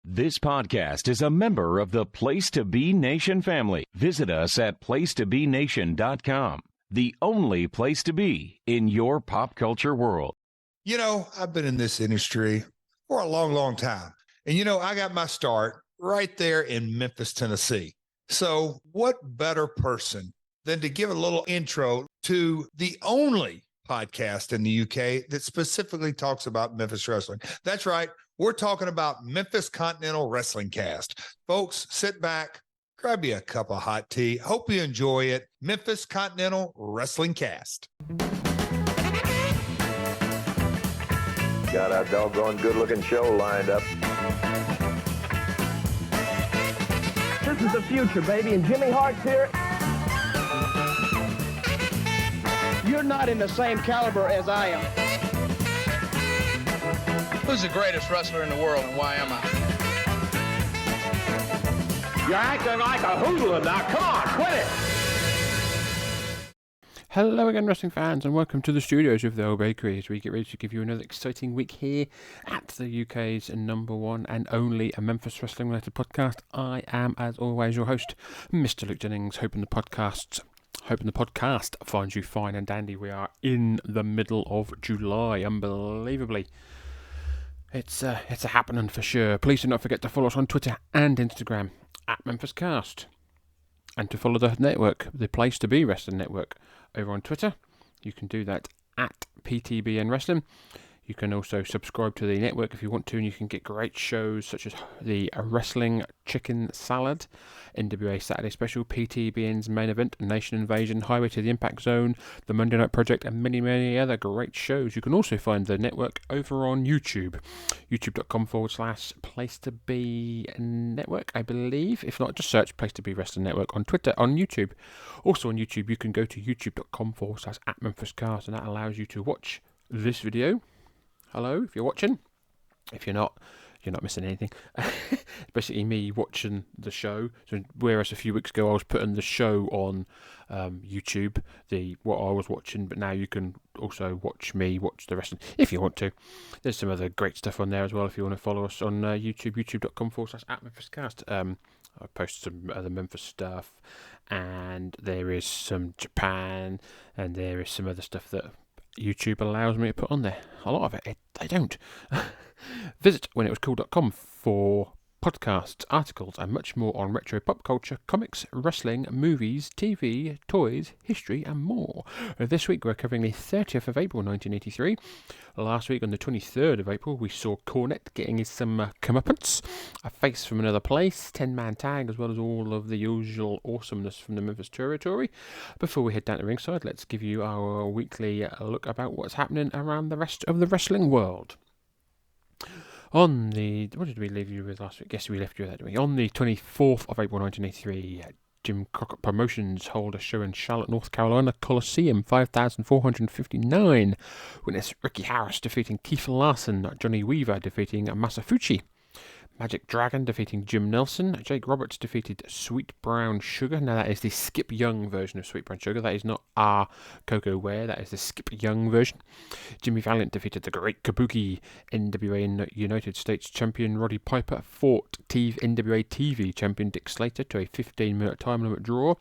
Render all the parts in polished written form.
This podcast is a member of the Place to Be Nation family. Visit us at placetobenation.com, the only place to be in your pop culture world. You know, I've been in this industry for a long, long time. And, you know, I got my start right there in Memphis, Tennessee. So what better person than to give a little intro to the only podcast in the UK that specifically talks about Memphis wrestling. That's right. We're talking about Memphis Continental Wrestling Cast. Folks, sit back, grab you a cup of hot tea. Hope you enjoy it. Memphis Continental Wrestling Cast. Got a doggone good-looking show lined up. This is the future, baby, and Jimmy Hart's here. You're not in the same caliber as I am. Who's the greatest wrestler in the world, and why am I? You're acting like a hoodlum now. Come on, quit it! Hello again, wrestling fans, and welcome to the studios of the Old Bakery as we get ready to give you another exciting week here at the UK's number one and only Memphis wrestling related podcast. I am, as always, your host, Mr. Luke Jennings, hoping the podcast finds you fine and dandy. We are in the middle of July, unbelievably. It's a happening for sure. Please do not forget to follow us on Twitter and Instagram at Memphis Cast, and to follow the network, the Place to Be Wrestling Network, over on Twitter. You can do that at PTBN Wrestling. You can also subscribe to the network if you want to, and you can get great shows such as the Wrestling Chicken Salad, NWA Saturday Special, PTBN's Main Event, Nation Invasion, Highway to the Impact Zone, the Monday Night Project, and many, many other great shows. You can also find the network over on YouTube, youtube.com/Place to Be Network, I believe. If not, just search Place to Be Wrestling Network on Twitter, on YouTube. Also on YouTube, you can go to youtube.com/@MemphisCast, and that allows you to watch this video. Hello, if you're watching. If you're not missing anything. It's basically me watching the show. So whereas a few weeks ago I was putting the show on YouTube, what I was watching, but now you can also watch me watch the wrestling if you want to. There's some other great stuff on there as well if you want to follow us on YouTube, youtube.com/@MemphisCast. I post some other Memphis stuff, and there is some Japan, and there is some other stuff that YouTube allows me to put on there. A lot of it they don't. Visit whenitwascool.com for podcasts, articles, and much more on retro pop culture, comics, wrestling, movies, TV, toys, history, and more. This week we're covering the 30th of April 1983. Last week on the 23rd of April we saw Cornette getting his some comeuppance, a face from another place, 10-man tag, as well as all of the usual awesomeness from the Memphis territory. Before we head down to ringside, let's give you our weekly look about what's happening around the rest of the wrestling world. What did we leave you with last week? Yes, we left you with that, didn't we? On the 24th of April 1983, Jim Crockett Promotions hold a show in Charlotte, North Carolina Coliseum, 5,459. Witness Ricky Harris defeating Keith Larson, Johnny Weaver defeating Masafuchi, Magic Dragon defeating Jim Nelson, Jake Roberts defeated Sweet Brown Sugar. Now that is the Skip Young version of Sweet Brown Sugar. That is not our Coco Ware, that is the Skip Young version. Jimmy Valiant defeated the Great Kabuki. NWA United States Champion Roddy Piper fought NWA TV Champion Dick Slater to a 15-minute time limit draw.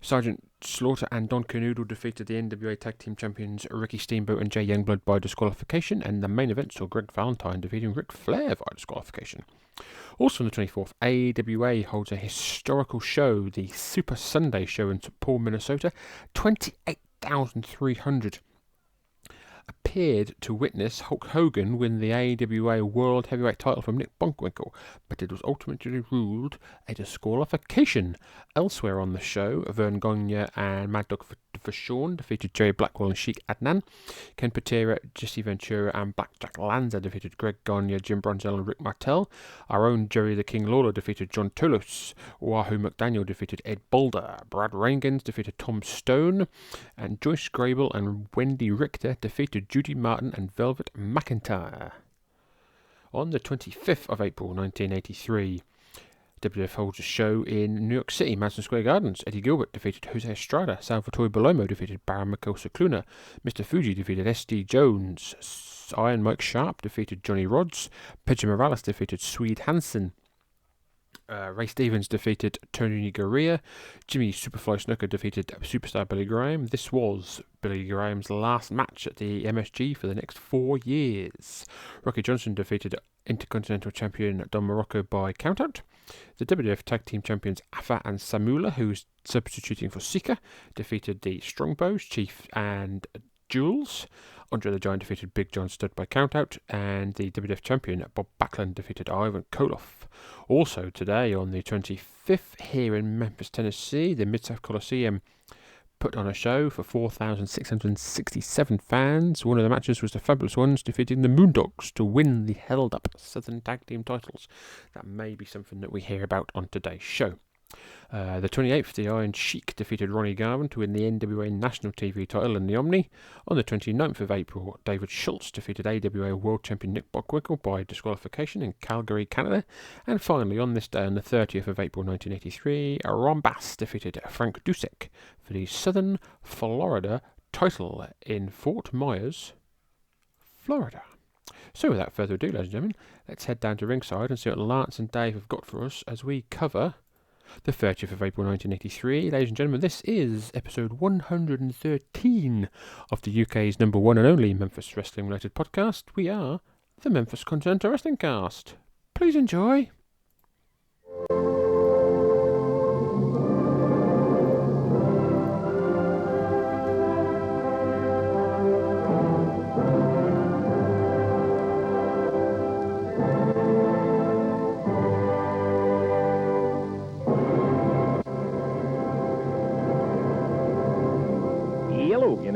Sergeant Slaughter and Don Canoodle defeated the NWA Tag Team Champions Ricky Steamboat and Jay Youngblood by disqualification, and the main event saw Greg Valentine defeating Ric Flair via disqualification. Also on the 24th, AWA holds a historical show, the Super Sunday Show in St. Paul, Minnesota. 28,300 appeared to witness Hulk Hogan win the AWA World Heavyweight title from Nick Bockwinkel, but it was ultimately ruled a disqualification. Elsewhere on the show, Vern Gagne and Mad Dog Vachon defeated Jerry Blackwell and Sheik Adnan. Ken Patera, Jesse Ventura, and Blackjack Lanza defeated Greg Gagne, Jim Brunzell, and Rick Martel. Our own Jerry the King Lawler defeated John Tolos. Wahoo McDaniel defeated Ed Boulder. Brad Reigans defeated Tom Stone. And Joyce Grable and Wendy Richter defeated Judy Martin and Velvet McIntyre. On the 25th of April 1983, WWF holds a show in New York City, Madison Square Gardens. Eddie Gilbert defeated Jose Estrada. Salvatore Bellomo defeated Baron Mikosa Cluna. Mr. Fuji defeated S.D. Jones. Iron Mike Sharp defeated Johnny Rodz. Pedro Morales defeated Swede Hansen. Ray Stevens defeated Tony Garea. Jimmy Superfly Snuka defeated superstar Billy Graham. This was Billy Graham's last match at the MSG for the next 4 years. Rocky Johnson defeated Intercontinental Champion Don Morocco by countout. The WWF Tag Team Champions Afa and Samula, who's substituting for Sika, defeated the Strongbows, Chief and Jules. Andre the Giant defeated Big John Studd by countout, and the WWF Champion Bob Backlund defeated Ivan Koloff. Also today, on the 25th, here in Memphis, Tennessee, the Mid-South Coliseum put on a show for 4,667 fans. One of the matches was the Fabulous Ones defeating the Moondogs to win the held-up Southern Tag Team titles. That may be something that we hear about on today's show. The 28th, the Iron Sheik defeated Ronnie Garvin to win the NWA National TV title in the Omni. On the 29th of April, David Schultz defeated AWA World Champion Nick Bockwinkel by disqualification in Calgary, Canada. And finally, on this day, on the 30th of April 1983, Ron Bass defeated Frank Dusek for the Southern Florida title in Fort Myers, Florida. So without further ado, ladies and gentlemen, let's head down to ringside and see what Lance and Dave have got for us as we cover the 30th of April 1983. Ladies and gentlemen, this is episode 113 of the UK's number one and only Memphis Wrestling related podcast. We are the Memphis Continental Wrestling Cast. Please enjoy.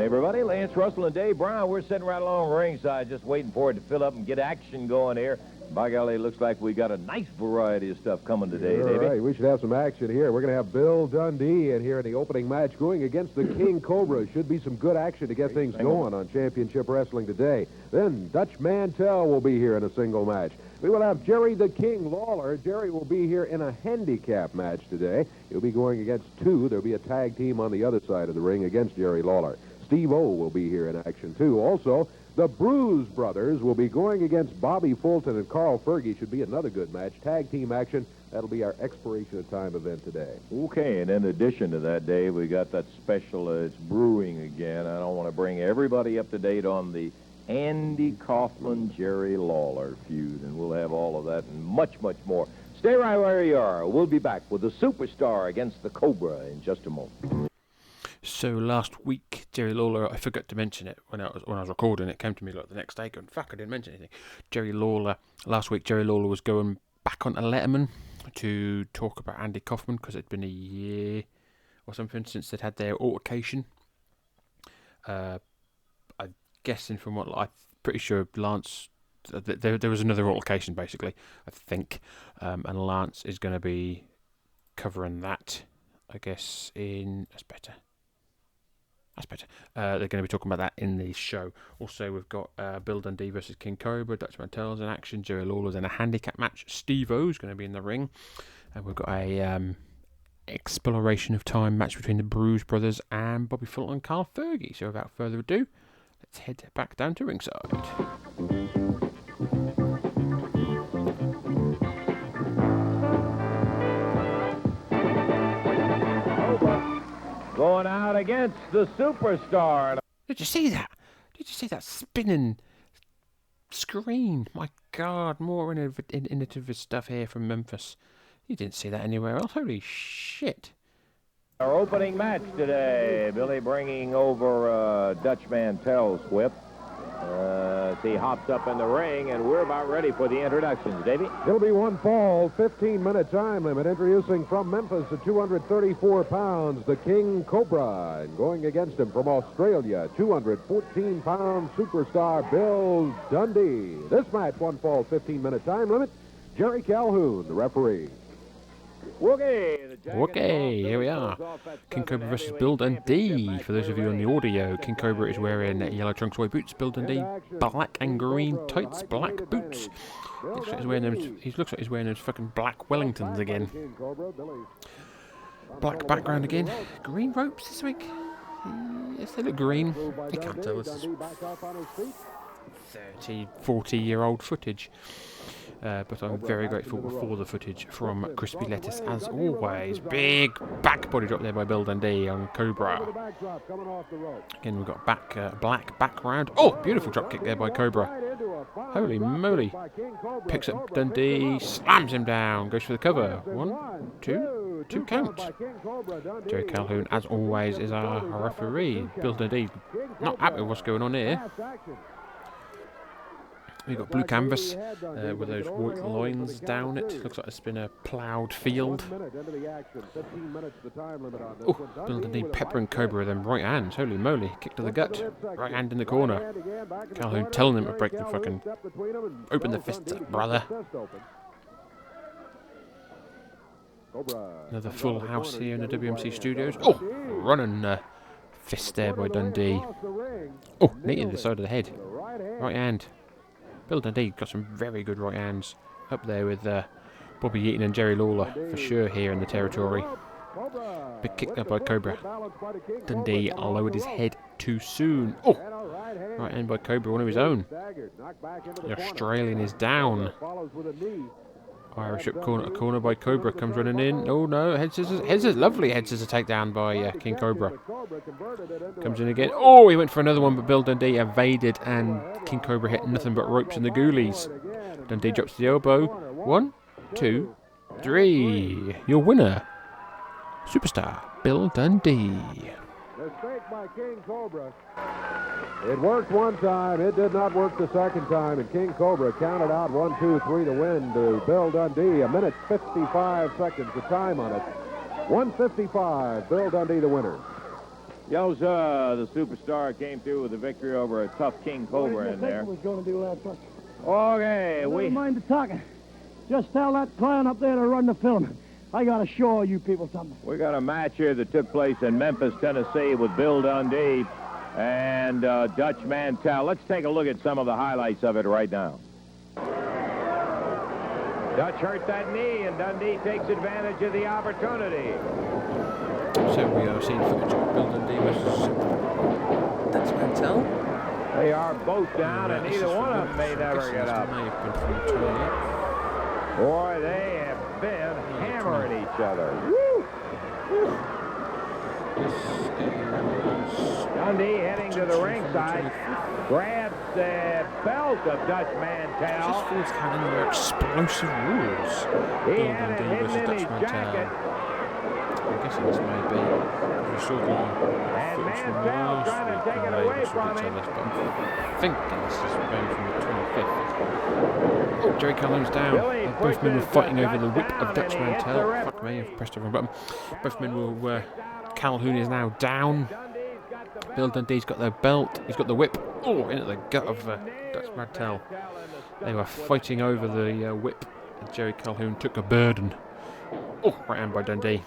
Everybody, Lance Russell and Dave Brown, we're sitting right along ringside just waiting for it to fill up and get action going here. By golly, it looks like we got a nice variety of stuff coming today, Davey. Right, we should have some action here. We're going to have Bill Dundee in here in the opening match going against the King Cobra. Should be some good action to get things going on Championship Wrestling today. Then Dutch Mantell will be here in a single match. We will have Jerry the King Lawler. Jerry will be here in a handicap match today. He'll be going against two. There'll be a tag team on the other side of the ring against Jerry Lawler. Steve-O will be here in action, too. Also, the Bruise Brothers will be going against Bobby Fulton and Carl Fergie. Should be another good match. Tag team action. That'll be our expiration of time event today. Okay, and in addition to that, Dave, we got that special, it's brewing again. I don't want to bring everybody up to date on the Andy Kaufmann, Jerry Lawler feud, and we'll have all of that and much, much more. Stay right where you are. We'll be back with the Superstar against the Cobra in just a moment. So last week, Jerry Lawler, I forgot to mention it when I was recording. It came to me like the next day going, fuck, I didn't mention anything. Last week, Jerry Lawler was going back onto Letterman to talk about Andy Kaufman because it'd been a year or something since they'd had their altercation. I'm guessing from what I'm pretty sure Lance, there was another altercation basically, I think, and Lance is going to be covering that, I guess, that's better. They're going to be talking about that in the show. Also, we've got Bill Dundee versus King Cobra, Dutch Mantell's in action, Jerry Lawler's in a handicap match, Steve-O's going to be in the ring, and we've got a exploration of time match between the Bruise Brothers and Bobby Fulton and Carl Fergie. So without further ado, let's head back down to ringside. Going out against the Superstar. Did you see that? Did you see that spinning screen? My God, more innovative stuff here from Memphis. You didn't see that anywhere else. Holy shit. Our opening match today. Billy bringing over Dutch Mantell's whip. He hops up in the ring, and we're about ready for the introductions. Davey? It'll be one fall, 15-minute time limit. Introducing from Memphis at 234 pounds, the King Cobra. And going against him from Australia, 214-pound superstar Bill Dundee. This match, one fall, 15-minute time limit. Jerry Calhoun, the referee. Okay, here we are. King Cobra versus Bill Dundee. For those of you on the audio, King Cobra is wearing yellow trunks, white boots. Bill Dundee, black and green tights, black boots. Looks like he's wearing those fucking black Wellingtons again. Black background again. Green ropes this week. Yes, they look green. You can't tell. This is 30, 40-year-old footage. But I'm very grateful for the footage from Crispy Lettuce, as always. Big back body drop there by Bill Dundee on Cobra. Again, we've got black background. Oh, beautiful drop kick there by Cobra. Holy moly. Picks up Dundee, slams him down, goes for the cover. 1, 2 counts. Jerry Calhoun, as always, is our referee. Bill Dundee, not happy with what's going on here. We've got blue canvas with those white lines down it. Looks like it's been a ploughed field. Oh, Bill Dundee peppering Cobra with them right hands. Holy moly, kick to the gut. Right hand in the corner. Calhoun telling him to break the fucking... Open the fists up, brother. Another full house here in the WMC studios. Oh, running fist there by Dundee. Oh, knee to the side of the head. Right hand. Bill Dundee got some very good right hands up there with Bobby Eaton and Jerry Lawler for sure here in the territory. Big kick there by Cobra. Dundee lowered his head too soon. Oh, right hand by Cobra, one of his own. The Australian is down. Irish up corner to corner by Cobra, comes running in. Oh no, head scissors, lovely head scissors takedown by King Cobra. Comes in again. Oh, he went for another one, but Bill Dundee evaded, and King Cobra hit nothing but ropes in the ghoulies. Dundee drops the elbow. 1, 2, 3. Your winner, superstar Bill Dundee. Mistake by King Cobra. It worked one time. It did not work the second time, and King Cobra counted out 1, 2, 3 to win to Bill Dundee. 1 minute 55 seconds the time on it. 1:55. Bill Dundee the winner. Yo, sir, the superstar came through with a victory over a tough King Cobra in there. What was going to do last night? Okay, Never mind the talking. Just tell that clown up there to run the film. I got to show you people something. We got a match here that took place in Memphis, Tennessee with Bill Dundee and Dutch Mantell. Let's take a look at some of the highlights of it right now. Dutch hurt that knee, and Dundee takes advantage of the opportunity. So we are seeing footage of Bill Dundee versus Dutch Mantell. They are both down, and neither one of them may never get up. Boy, they have been hammering each other. Woo! Dundee heading to the ringside, grabs the belt of Dutch Mantell. Just feels kind of their explosive rules. He had it hidden in his jacket. I'm guessing this may be. We saw the footage from last trying to week take it and away from but him. I'm thinking this is maybe from the 25th. Oh, Jerry Calhoun's down. Both men were fighting over the whip of Dutch Mantell. Fuck me, I've pressed the wrong button. Both men will... Calhoun is now down. Bill Dundee's got their belt. He's got the whip. Oh, into the gut of Dutch Mantell. They were fighting over the whip. And Jerry Calhoun took a burden. Oh, right hand by Dundee.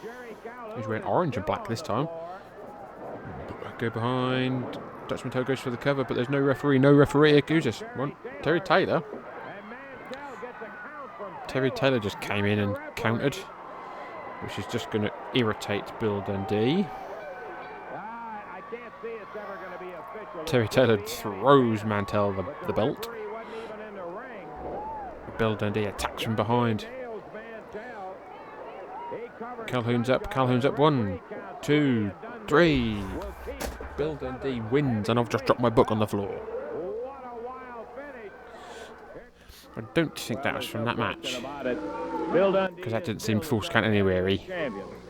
He's wearing orange and black this time. Go behind. Dutch Mantell goes for the cover, but there's no referee. No referee. Who's this? Terry Taylor. Terry Taylor just came in and countered, which is just going to irritate Bill Dundee. Terry Taylor throws Mantell the belt. Bill Dundee attacks from behind. Calhoun's up. 1, 2, 3. Bill Dundee wins, and I've just dropped my book on the floor. I don't think that was from that match, because that didn't seem false count anywhere.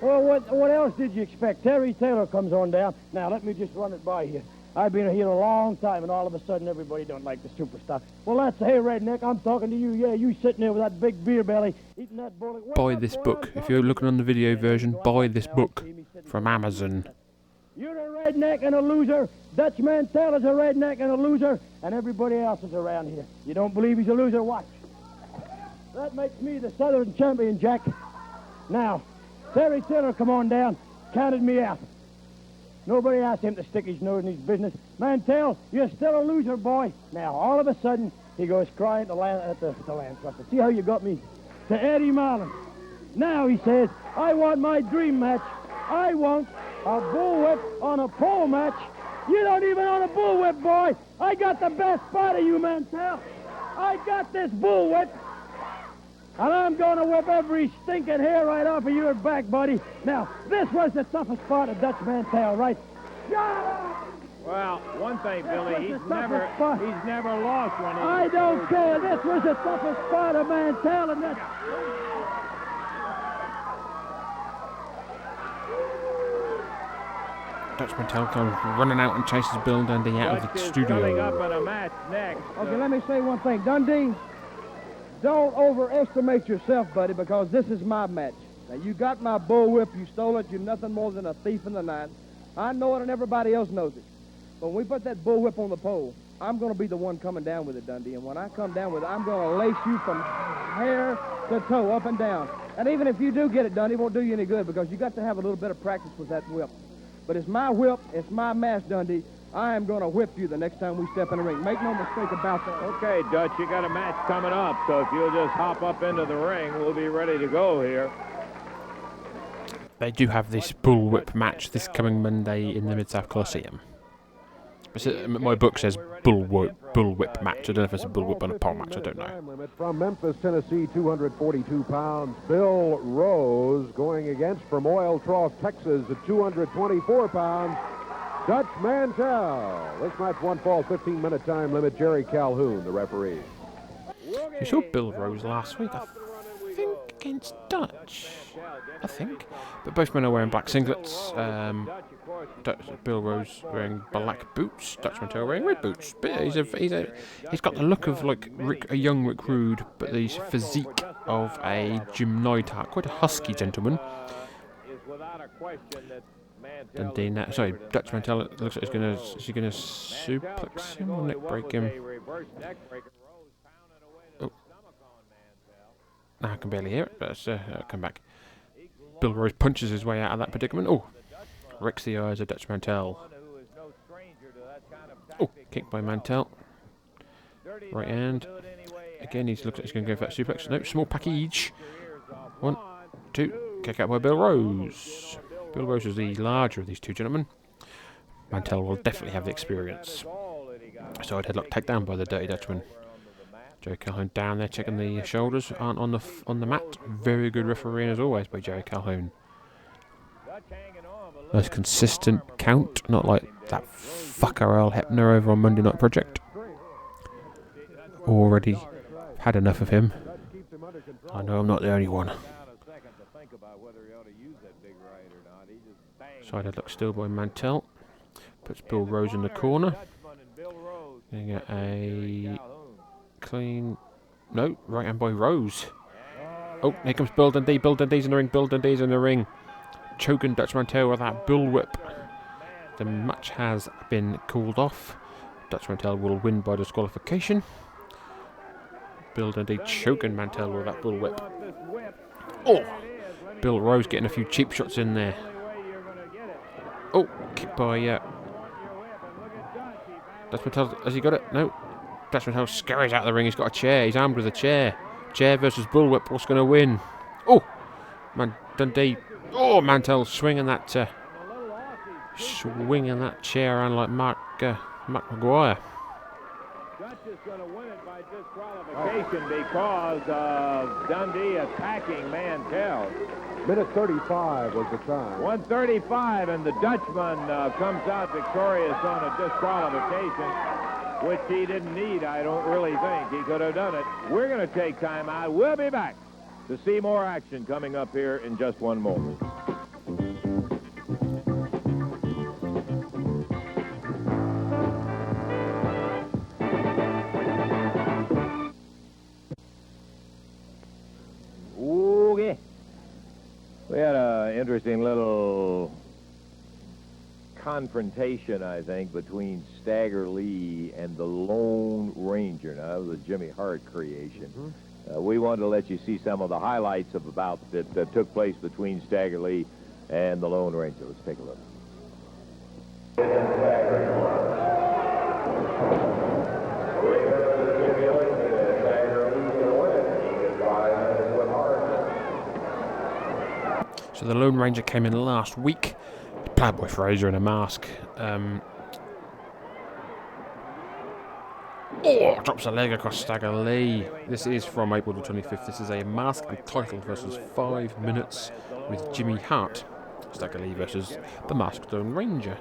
Well, what else did you expect? Terry Taylor comes on down. Now, let me just run it by you. I've been here a long time, and all of a sudden, everybody don't like the superstar. Well, that's, hey, redneck, I'm talking to you. Yeah, you sitting there with that big beer belly, eating that bullet. Buy this book. If you're looking on the video version, buy this book from Amazon. You're a redneck and a loser. Dutch Mantell is a redneck and a loser, and everybody else is around here. You don't believe he's a loser? Watch. That makes me the Southern champion, Jack. Now, Terry Taylor come on down, counted me out. Nobody asked him to stick his nose in his business. Mantell, you're still a loser, boy. Now, all of a sudden, he goes crying to land trusser. See how you got me? To Eddie Marlin. Now, he says, I want my dream match. I want a bullwhip on a pole match. You don't even own a bullwhip, boy. I got the best spot of you, Mantell. I got this bullwhip. And I'm going to whip every stinking hair right off of your back, buddy. Now, this was the toughest part of Dutch Mantell, right? Well, one thing, Billy, he's never lost one. I don't care. This was the toughest part of Mantell, and that's... Dutch Mantell comes running out and chases Bill Dundee out of the studio. Coming up in a match next. Okay, let me say one thing. Dundee, don't overestimate yourself, buddy, because this is my match. Now, you got my bullwhip. You stole it. You're nothing more than a thief in the night. I know it, and everybody else knows it. But when we put that bullwhip on the pole, I'm going to be the one coming down with it, Dundee. And when I come down with it, I'm going to lace you from hair to toe, up and down. And even if you do get it, Dundee, it won't do you any good because you got to have a little bit of practice with that whip. But it's my whip, it's my match, Dundee. I am going to whip you the next time we step in the ring. Make no mistake about that. Okay, Dutch, you got a match coming up, so if you'll just hop up into the ring, we'll be ready to go here. They do have this bullwhip match this coming Monday in the Mid-South Coliseum. My book says bullwhip match. I don't know if it's a bullwhip on a pole match. I don't know. From Memphis, Tennessee, 242 pounds, Bill Rose going against from Oil Trough, Texas, at 224 pounds, Dutch Mantell. This match one fall, 15-minute time limit. Jerry Calhoun, the referee. You saw Bill Rose last week, I think, against Dutch. I think. But both men are wearing black singlets. Bill Rose wearing black boots. Dutch Mantell wearing red boots. But he's got the look of like a young Rick Rude, but the physique of a Jim Neidhart, quite a husky gentleman. Dundee now, sorry, Dutch Mantell looks like is he gonna suplex him or neck break him? Oh. I can barely hear it, but I'll come back. Bill Rose punches his way out of that predicament. Oh, wrecks the eyes of Dutch Mantell. Oh, kick by Mantell. Right hand. Again, he looks like he's going to go for that suplex. No, small package. 1, 2. Kick out by Bill Rose. Bill Rose is the larger of these two gentlemen. Mantell will definitely have the experience. Side headlock takedown by the Dirty Dutchman. Jerry Calhoun down there checking the shoulders, aren't on the mat. Very good refereeing as always by Jerry Calhoun. Nice consistent count, not like that fucker Earl Hebner over on Monday Night Project. Already had enough of him. I know I'm not the only one. Side headlock still by Mantell. Puts Bill Rose in the corner. Gonna get a clean... No, right hand by Rose. Oh, here comes Bill Dundee. Bill Dundee's in the ring. Bill Dundee's in the ring. Choking Dutch Mantell with that bullwhip. The match has been called off. Dutch Mantell will win by disqualification. Bill Dundee choking Mantell with that bullwhip. Oh! Bill Rose getting a few cheap shots in there. Oh, kick by Dutch Mantell. Has he got it? No. Dutch Mantell scurries out of the ring. He's got a chair. He's armed with a chair. Chair versus bullwhip. What's going to win? Oh! Dundee. Oh, Mantell swinging that chair around like Mark McGuire. Dutch is going to win it by disqualification because of Dundee attacking Mantell. Minute 35 was the time. 1:35, and the Dutchman comes out victorious on a disqualification, which he didn't need, I don't really think. He could have done it. We're going to take time out. We'll be back to see more action coming up here in just one moment. Okay. We had an interesting little confrontation, I think, between Stagger Lee and the Lone Ranger. Now, that was a Jimmy Hart creation. we wanted to let you see some of the highlights of the bout that took place between Stagger Lee and the Lone Ranger. Let's take a look. So the Lone Ranger came in last week. Playboy Frazier in a mask. Drops a leg across Stagger Lee. This is from April the 25th. This is a mask and title versus 5 minutes with Jimmy Hart. Stagger Lee versus the Masked Lone Ranger.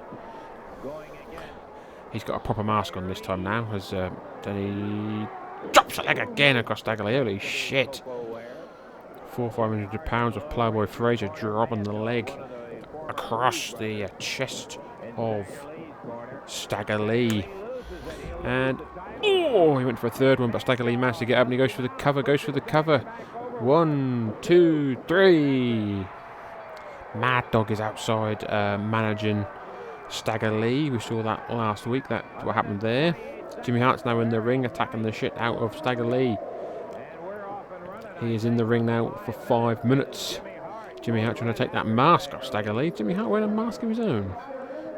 He's got a proper mask on this time now, as then he drops a leg again across Stagger Lee. Holy shit. 500 pounds of Playboy Frazier dropping the leg across the chest of Stagger Lee. And he went for a third one, but Stagger Lee managed to get up and he goes for the cover, 1, 2, 3. Mad Dog is outside managing Stagger Lee. We saw that last week, that's what happened there. Jimmy Hart's now in the ring attacking the shit out of Stagger Lee. He is in the ring now for 5 minutes. Jimmy Hart trying to take that mask off Stagger Lee. Jimmy Hart wearing a mask of his own.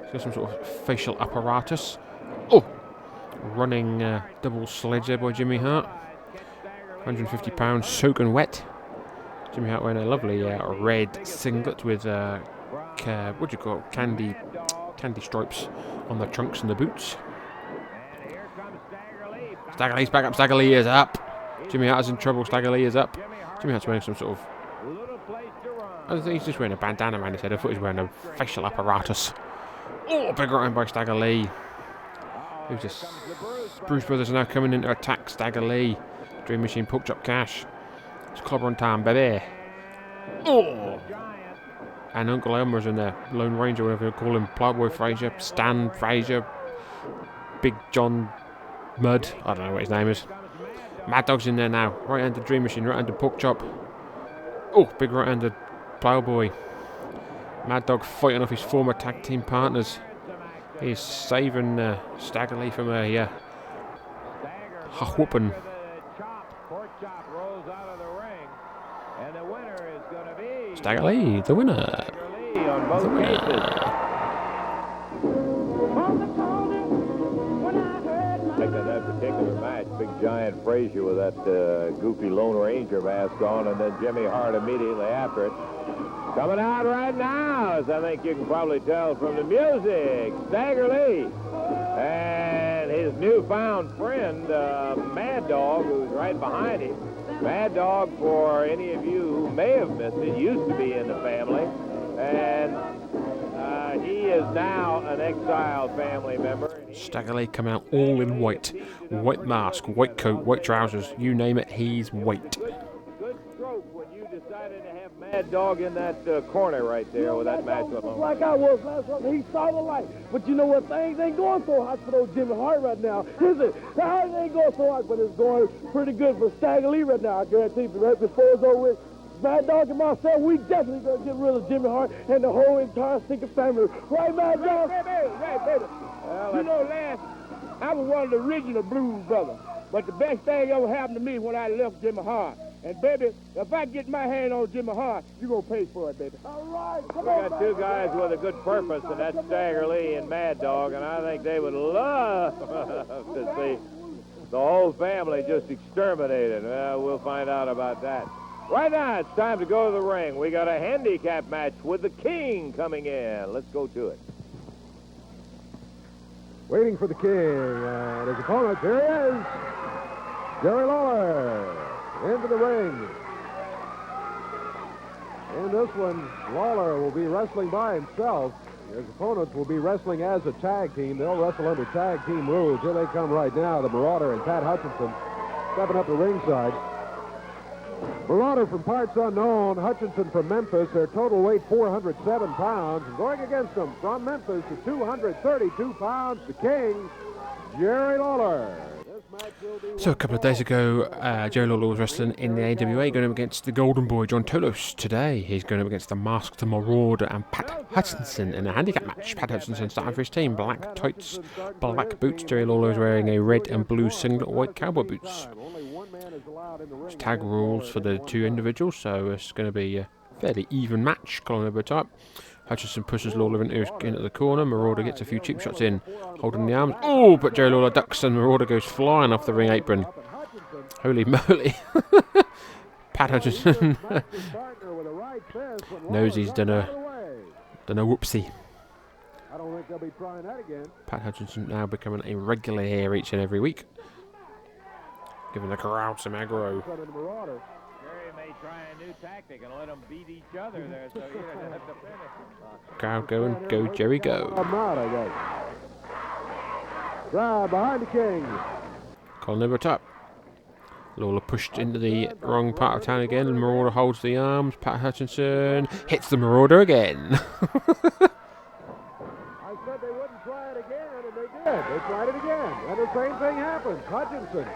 He's got some sort of facial apparatus. Running double sledge there by Jimmy Hart. 150 pounds soaking wet. Jimmy Hart wearing a lovely red singlet with what do you call it? Candy stripes on the trunks and the boots. Stagger Lee's back up. Stagger Lee is up. Jimmy Hart's in trouble. Stagger Lee is up. Jimmy Hart's wearing some sort of... I don't think he's just wearing a bandana around his head. I thought he was wearing a facial apparatus. Big right hand by Stagger Lee. Who's this? Bruise Brothers are now coming in to attack Stagger Lee. Dream Machine, Pork Chop Cash. It's Cobra on time, baby. And Uncle Elmer's in there. Lone Ranger, whatever you call him. Playboy Frazier, Stan Frazier, Big John Mudd. I don't know what his name is. Mad Dog's in there now. Right-handed Dream Machine, right-handed Pork Chop. Big right-handed Plowboy. Mad Dog fighting off his former tag team partners. He's saving Stagger Lee from a whooping. Stagger Lee, the winner. That particular match, Big Giant Frazier with that goofy Lone Ranger mask on, and then Jimmy Hart immediately after it. Coming out right now, as I think you can probably tell from the music, Stagger Lee. And his newfound friend, Mad Dog, who's right behind him. Mad Dog, for any of you who may have missed it, used to be in the family. And he is now an exiled family member. Stagger Lee coming out all in white. White mask, white coat, white trousers, you name it, he's white. Good stroke when you decided to have Mad Dog in that corner right there with that match with him. Like I was last time, he saw the light. But you know what? Things ain't going so hot for those Jimmy Hart right now, is it? The Hart ain't going so hot, but it's going pretty good for Stagger Lee right now. I guarantee you, right before it's over with. Mad Dog and myself, we definitely gonna get rid of Jimmy Hart and the whole entire stinking family. Right, Mad Dog? Right, baby. Well, you know, last, I was one of the original Bruise Brothers. But the best thing ever happened to me when I left Jimmy Hart. And, baby, if I get my hand on Jimmy Hart, you're going to pay for it, baby. All right. We got two guys with a good purpose, and that's Stagger Lee and Mad Dog, and I think they would love to see the whole family just exterminated. Well, we'll find out about that. Right now, it's time to go to the ring. We got a handicap match with the King coming in. Let's go to it. Waiting for the King and his opponent. Here he is, Jerry Lawler, into the ring. In this one, Lawler will be wrestling by himself. His opponents will be wrestling as a tag team. They'll wrestle under tag team rules. Here they come right now, the Marauder and Pat Hutchinson, stepping up the ringside. Marauder from parts unknown, Hutchinson from Memphis. Their total weight 407 pounds. And going against them from Memphis to 232 pounds, the King, Jerry Lawler. So a couple of days ago, Jerry Lawler was wrestling in the AWA, going up against the Golden Boy, John Tolos. Today, he's going up against the Masked Marauder and Pat Hutchinson in a handicap match. Pat Hutchinson starting for his team. Black tights, black boots. Jerry Lawler is wearing a red and blue singlet, white cowboy boots. It's tag rules for the two individuals, so it's going to be a fairly even match. Collar elbow type. Hutchinson pushes Lawler into the corner. Marauder gets a few cheap shots in, holding the arms. Oh, but Jerry Lawler ducks and Marauder goes flying off the ring apron. Holy moly. Pat Hutchinson knows he's done a whoopsie. I don't think they'll be trying that again. Pat Hutchinson now becoming a regular here each and every week, giving the crowd some aggro. Jerry may try a new tactic and let them beat each other there, so you don't have to finish. Crowd going, go Jerry, go. I'm out, I guess. Drive behind the King. Collar over top. Lawler pushed into the wrong part of town again, and Marauder holds the arms. Pat Hutchinson hits the Marauder again. I said they wouldn't try it again, and they did. They tried it again, and the same thing happens. Hutchinson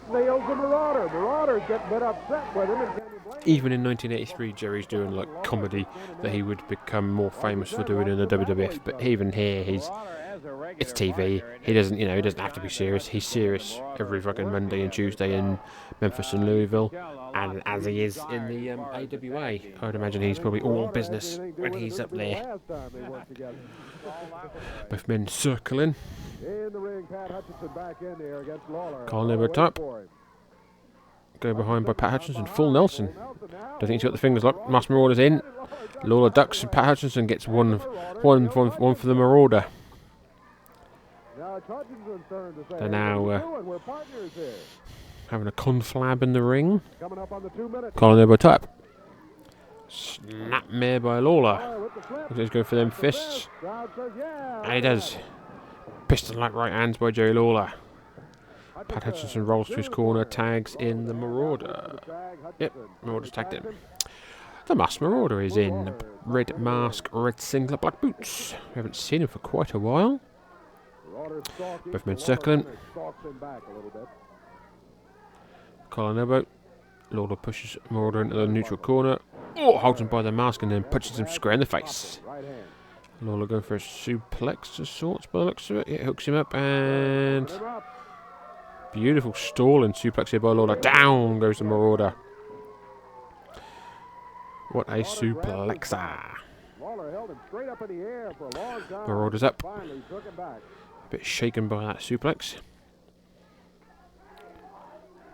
nails the Marauder. Marauder's getting a bit upset with him, and can you blame him? Even in 1983, Jerry's doing like comedy that he would become more famous for doing in the WWF. But even here, it's TV. He doesn't have to be serious. He's serious every fucking Monday and Tuesday in Memphis and Louisville, and as he is in the AWA. I would imagine he's probably all business when he's up there. Both men circling. In the ring, Pat Hutchinson back in there against Lawler. Calling over top. Go behind by Pat Hutchinson. Full Nelson. Don't think he's got the fingers locked. Master Marauder's in. Lawler ducks and Pat Hutchinson gets one for the Marauder. They're now having a conflab in the ring. Calling over top. Snapmare by Lawler. He's going for them fists. And he does. Piston-like right hands by Jerry Lawler. Pat Hutchinson rolls to his corner, tags in the Marauder. Yep, Marauder's tagged in. The Masked Marauder is in. Red mask, red singlet, black boots. We haven't seen him for quite a while. Both men circling. Collar and elbow. Lawler pushes Marauder into the neutral corner. Oh, holds him by the mask and then punches him square in the face. Lawler going for a suplex of sorts by the looks of it. It hooks him up and beautiful stalling suplex here by Lawler. Down goes the Marauder. What a suplexer. Marauder's up. A bit shaken by that suplex.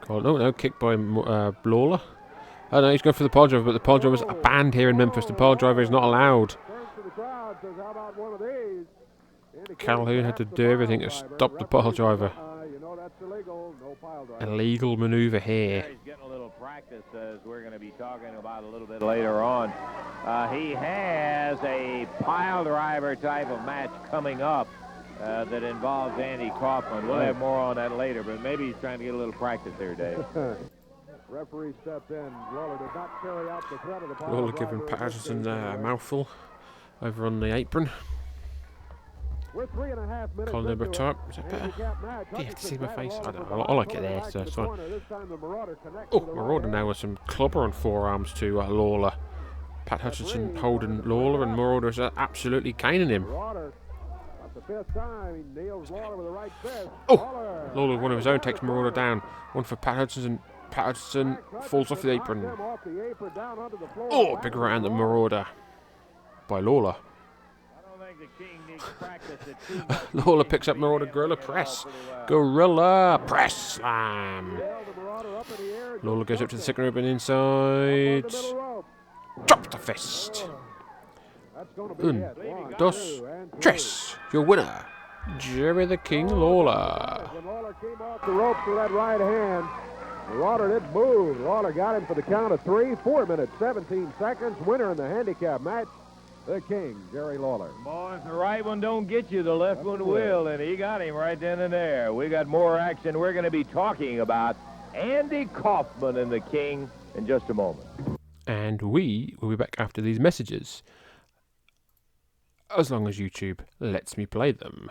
No, kicked by Lawler. Oh no, he's going for the pile driver, but the pile driver's banned here in Memphis. The pile driver is not allowed. Calhoun had to do everything to stop the pile driver. Illegal maneuver here. He's getting a little practice, as we're going to be talking about a little bit later on. He has a pile driver type of match coming up that involves Andy Kaufmann. We'll have more on that later, but maybe he's trying to get a little practice there, Dave. Referee stepped in. Lawler did not carry out the threat of the Lawler giving Patterson a mouthful over on the apron. We're 3.5 minutes. Collar over top. Is that better? Do you have to see my face? I don't know. I like it there, so it's fine. Oh, Marauder now with some clobber on forearms to Lawler. Pat Hutchinson holding Lawler, and Marauder is absolutely caning him. Oh, Lawler, one of his own, takes Marauder down. One for Pat Hutchinson. Pat Hutchinson falls off the apron. Oh, big right hand at Marauder by Lawler. Lawler picks up Marauder Gorilla Press. Gorilla Press Slam. Lawler goes up to the second rope and inside. Drop the fist. Un, dos, tres. Your winner, Jerry the King Lawler. When Lawler came off the ropes with that right hand, Marauder didn't move. Lawler got him for the count of 3. 4 minutes, 17 seconds. Winner in the handicap match, the King, Jerry Lawler. Boy, if the right one don't get you, the left one will, and he got him right then and there. We got more action. We're going to be talking about Andy Kaufmann and the King in just a moment. And we will be back after these messages, as long as YouTube lets me play them.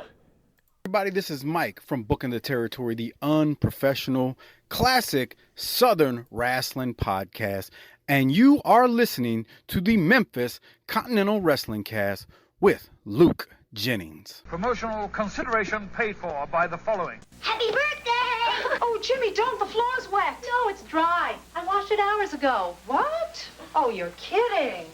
Everybody, this is Mike from Booking the Territory, the unprofessional, classic Southern wrestling podcast. And you are listening to the Memphis Continental Wrestling Cast with Luke Jennings. Promotional consideration paid for by the following. Happy birthday! Oh, Jimmy, don't. The floor's wet. No, it's dry. I washed it hours ago. What? Oh, you're kidding.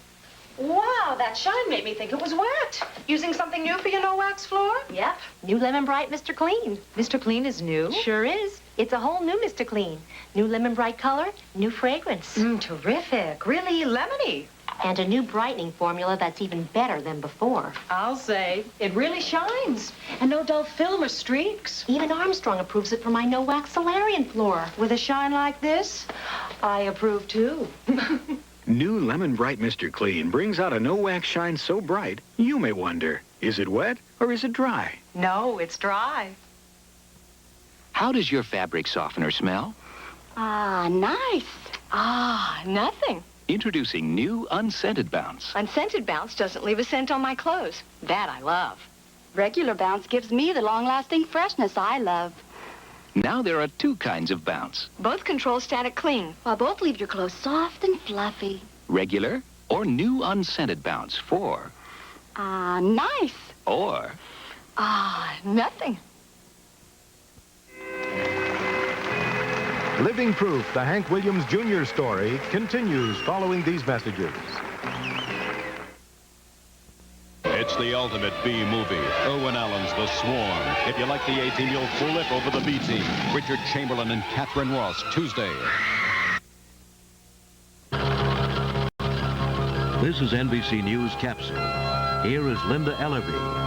Wow, that shine made me think it was wet. Using something new for your no-wax floor? Yep. New Lemon Bright Mr. Clean. Mr. Clean is new? Sure is. It's a whole new Mr. Clean. New Lemon Bright color, new fragrance. Terrific. Really lemony. And a new brightening formula that's even better than before. I'll say. It really shines. And no dull film or streaks. Even Armstrong approves it for my no-wax Solarian floor. With a shine like this, I approve too. New Lemon Bright Mr. Clean brings out a no-wax shine so bright, you may wonder, is it wet or is it dry? No, it's dry. How does your fabric softener smell? Ah, nice. Ah, nothing. Introducing new Unscented Bounce. Unscented Bounce doesn't leave a scent on my clothes. That I love. Regular Bounce gives me the long-lasting freshness I love. Now there are two kinds of bounce. Both control static cling. While both leave your clothes soft and fluffy. Regular or new Unscented Bounce for... Ah, nice. Or... Ah, nothing. Living Proof, the Hank Williams Jr. story, continues following these messages. It's the ultimate B movie. Irwin Allen's The Swarm. If you like the A team, you'll flip over the B team. Richard Chamberlain and Catherine Ross, Tuesday. This is NBC News Capsule. Here is Linda Ellerby.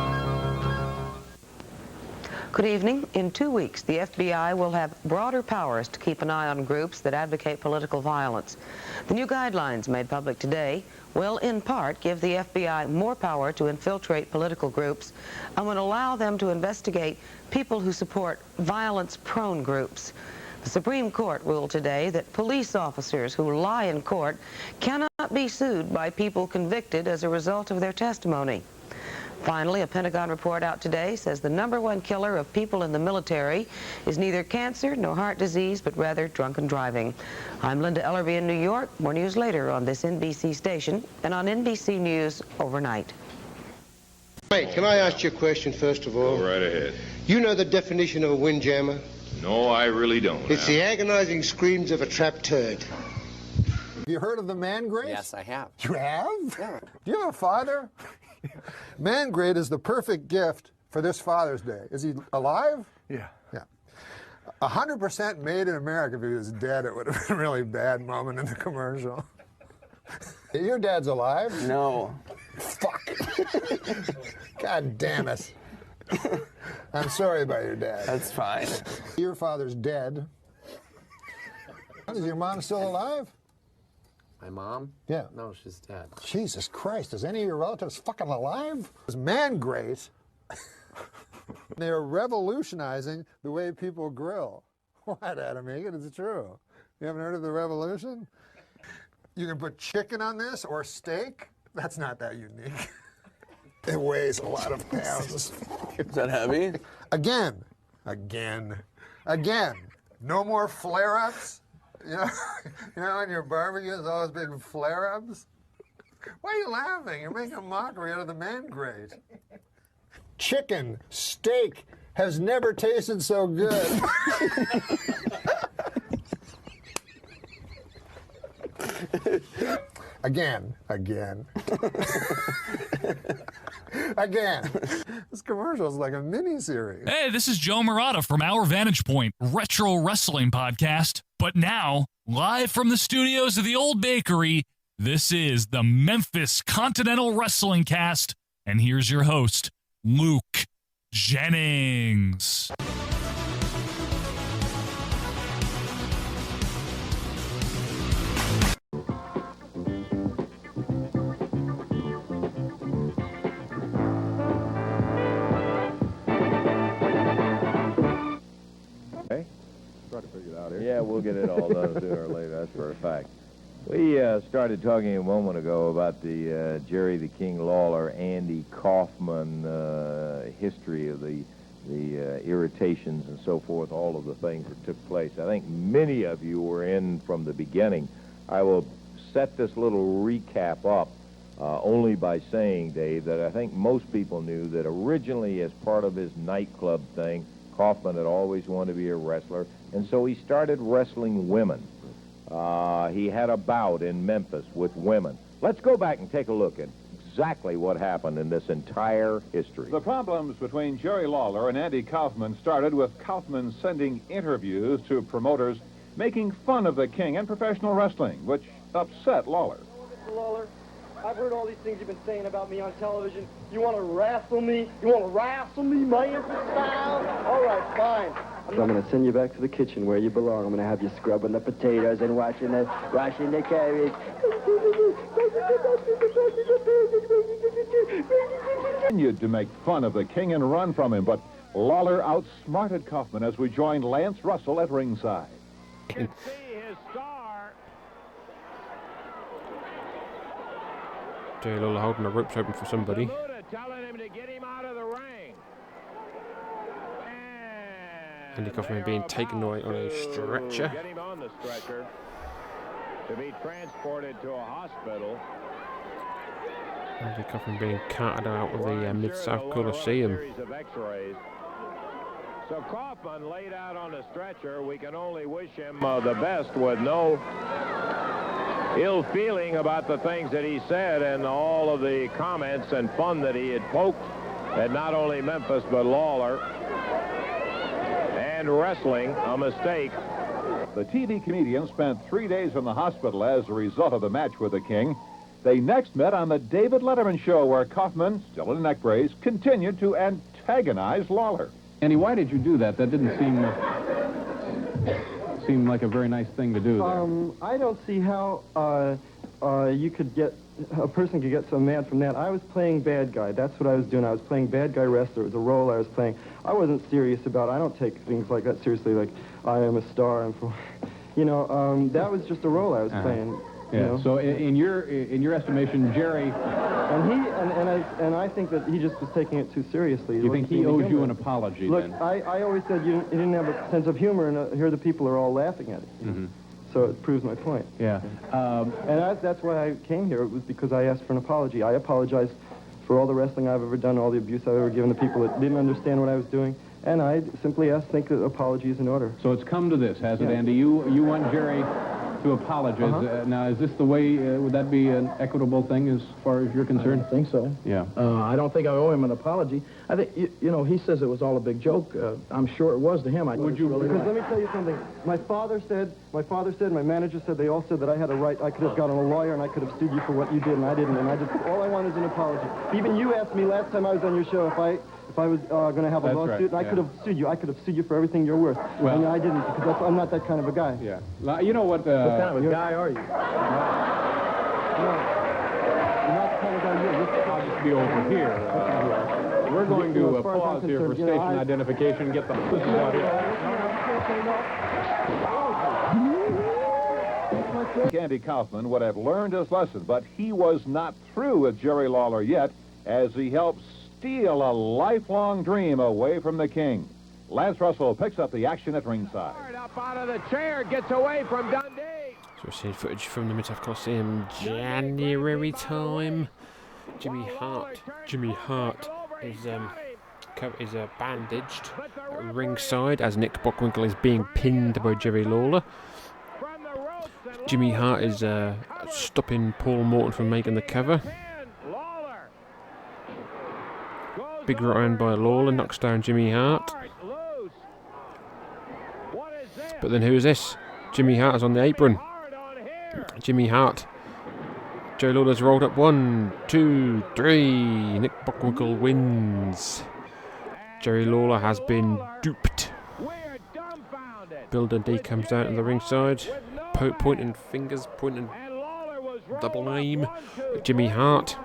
Good evening. In 2 weeks, the FBI will have broader powers to keep an eye on groups that advocate political violence. The new guidelines made public today will, in part, give the FBI more power to infiltrate political groups and will allow them to investigate people who support violence-prone groups. The Supreme Court ruled today that police officers who lie in court cannot be sued by people convicted as a result of their testimony. Finally, a Pentagon report out today says the #1 killer of people in the military is neither cancer nor heart disease, but rather drunken driving. I'm Linda Ellerby in New York. More news later on this NBC station and on NBC News overnight. Mate, can I ask you a question first of all? Go right ahead. You know the definition of a windjammer? No, I really don't. It's the agonizing screams of a trapped turd. Have you heard of the man grate? Yes, I have. You have? Yeah. Do you have a father? Man grate is the perfect gift for this Father's Day. Is he alive? Yeah. Yeah. 100% made in America. If he was dead, it would have been a really bad moment in the commercial. Your dad's alive? No. Fuck. God damn it. I'm sorry about your dad. That's fine. Your father's dead. Is your mom still alive? My mom? Yeah. No, she's dead. Jesus Christ, is any of your relatives fucking alive? It's man grate. They're revolutionizing the way people grill. What, Adam Egan? It's true. You haven't heard of the revolution? You can put chicken on this or steak. That's not that unique. It weighs a lot of pounds. Is that heavy? Again. No more flare-ups. You know, in your barbecue, there's always been flare-ups. Why are you laughing? You're making a mockery out of the man grate. Chicken, steak has never tasted so good. Again. This commercial is like a mini-series. Hey, this is Joe Marauder from Our Vantage Point, Retro Wrestling Podcast. But now, live from the studios of the Old Bakery, this is the Memphis Continental Wrestling Cast. And here's your host, Luke Jennings. Yeah, we'll get it all done sooner or later, that's for a fact. We started talking a moment ago about the Jerry the King Lawler, Andy Kaufmann history of the irritations and so forth, all of the things that took place. I think many of you were in from the beginning. I will set this little recap up only by saying, Dave, that I think most people knew that originally as part of his nightclub thing, Kaufmann had always wanted to be a wrestler, and so he started wrestling women. He had a bout in Memphis with women. Let's go back and take a look at exactly what happened in this entire history. The problems between Jerry Lawler and Andy Kaufmann started with Kaufmann sending interviews to promoters making fun of the King and professional wrestling, which upset Lawler. Mr. Lawler, I've heard all these things you've been saying about me on television. You want to wrestle me? You want to wrestle me, Memphis style? All right, fine. I'm going to send you back to the kitchen where you belong. I'm going to have you scrubbing the potatoes and washing the carrots. Continued to make fun of the King and run from him, but Lawler outsmarted Kaufmann as we joined Lance Russell at ringside. See his star. Jerry Lawler holding the ropes open for somebody. Telling him to get him out of the ring. Andy Kaufmann being taken away on a stretcher. Get him on the stretcher to be transported to a hospital. Andy Kaufmann being carted out of the Mid-South Coliseum. So Kaufmann laid out on the stretcher. We can only wish him the best with no ill feeling about the things that he said and all of the comments and fun that he had poked at not only Memphis but Lawler. And wrestling, a mistake. The TV comedian spent 3 days in the hospital as a result of the match with the King. They next met on the David Letterman show where Kaufmann, still in a neck brace, continued to antagonize Lawler. Andy, why did you do that? That didn't seem like a very nice thing to do there. I don't see how a person could get so mad from that. I was playing bad guy. That's what I was doing. I was playing bad guy wrestler. It was a role I was playing. I wasn't serious about it. I don't take things like that seriously, like I am a star. And that was just a role I was playing. Yeah. You know? So in your estimation, Jerry, and I think that he just was taking it too seriously. You think he owes you an apology? Look, then? I always said you didn't have a sense of humor, and here the people are all laughing at it. Mm-hmm. So it proves my point. Yeah. That's why I came here. It was because I asked for an apology. I apologized for all the wrestling I've ever done, all the abuse I've ever given the people that didn't understand what I was doing, and I simply think that apology is in order. So it's come to this, has it, Andy? You want Jerry to apologize. Now, is this the way, would that be an equitable thing as far as you're concerned? I think so. Yeah. I don't think I owe him an apology. I think, he says it was all a big joke. I'm sure it was to him. Would you? Because let me tell you something. My father said, my manager said, they all said that I had a right, I could have gotten a lawyer and I could have sued you for what you did, and I didn't. And all I want is an apology. Even you asked me last time I was on your show if I was going to have a lawsuit, and I could have sued you. I could have sued you for everything you're worth. Well, and I didn't, because I'm not that kind of a guy. Yeah. You know what? What kind of a guy are you? You're not the kind of guy you're. I'll just be over here. We're going to pause here for station identification and get the hoses out here. Andy Kaufmann would have learned his lesson, but he was not through with Jerry Lawler yet, as he helped steal a lifelong dream away from the King. Lance Russell picks up the action at ringside. Up out of the chair, gets away from Dundee. So we're seeing footage from the Mid-South Coliseum January time. Jimmy Hart is bandaged at ringside as Nick Bockwinkel is being pinned by Jerry Lawler. Jimmy Hart is stopping Paul Morton from making the cover. Big right hand by Lawler, knocks down Jimmy Hart. But then who is this? Jimmy Hart is on the apron. Jimmy Hart. Joe Lawler's rolled up 1, 2, 3. Nick Bockwinkel wins. Jerry Lawler has been duped. Bill Dundee comes down to the ringside, pointing fingers, pointing double aim at Jimmy Hart.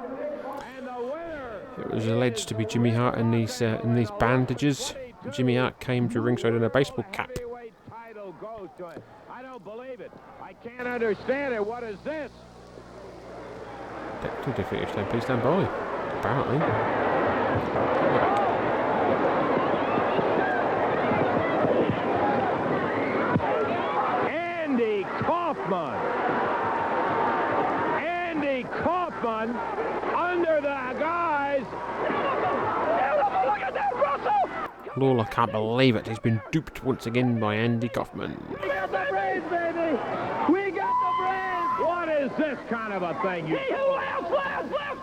It was alleged to be Jimmy Hart in these bandages. Jimmy Hart came to ringside in a baseball cap. I don't believe it. I can't understand it. What is this? Please stand by. Apparently. Andy Kaufmann under the guise. Look at that, Russell! Lawler can't believe it. He's been duped once again by Andy Kaufmann. We got the brains, baby! We got the brains! What is this kind of a thing? He who laughs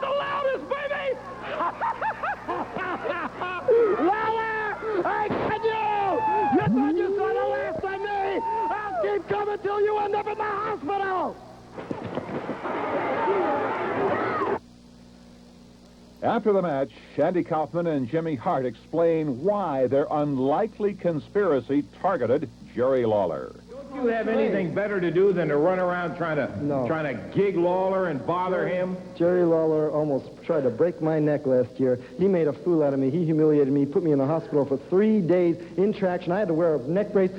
the loudest, baby! Lawler! I got you! You thought you saw the last of me! I'll keep coming till you end up in the hospital! After the match, Andy Kaufmann and Jimmy Hart explain why their unlikely conspiracy targeted Jerry Lawler. Don't you have anything better to do than to run around trying to gig Lawler and bother him? Jerry Lawler almost tried to break my neck last year. He made a fool out of me. He humiliated me, put me in the hospital for 3 days in traction. I had to wear a neck brace